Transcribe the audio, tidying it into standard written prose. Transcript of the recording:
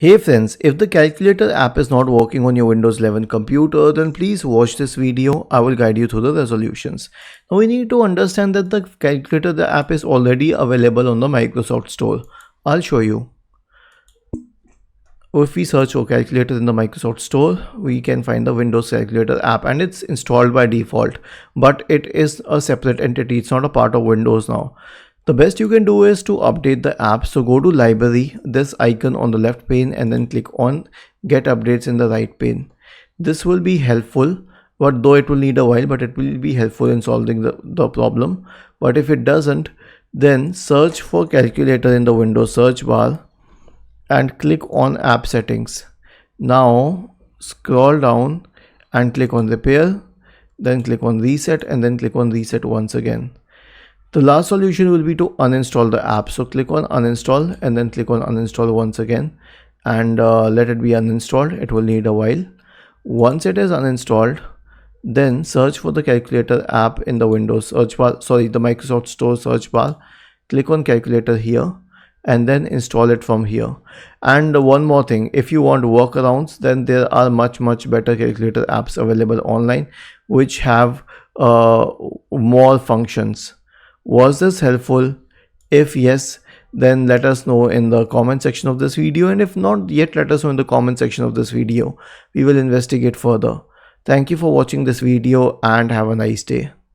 Hey friends, if the calculator app is not working on your Windows 11 computer, then please watch this video. I will guide you through the resolutions. Now we need to understand that the calculator the app is already available on the Microsoft Store. I'll show you. If we search for calculator in the Microsoft Store, we can find the Windows Calculator app and it's installed by default, but it is a separate entity. It's not a part of Windows now. The best you can do is to update the app. So go to library, this icon on the left pane, and then click on get updates in the right pane. This will be helpful, but though it will need a while, but it will be helpful in solving the problem. But if it doesn't, then search for calculator in the Windows search bar and click on app settings. Now scroll down and click on repair, then click on reset, and then click on reset once again. The last solution will be to uninstall the app. So click on uninstall and then click on uninstall once again and let it be uninstalled. It will need a while. Once it is uninstalled, then search for the calculator app in the Windows search bar, the Microsoft Store search bar. Click on calculator here and then install it from here. And one more thing, if you want workarounds, then there are much better calculator apps available online which have more functions. Was this helpful? If yes, then let us know in the comment section of this video, and if not yet, let us know in the comment section of this video. We will investigate further. Thank you for watching this video and have a nice day.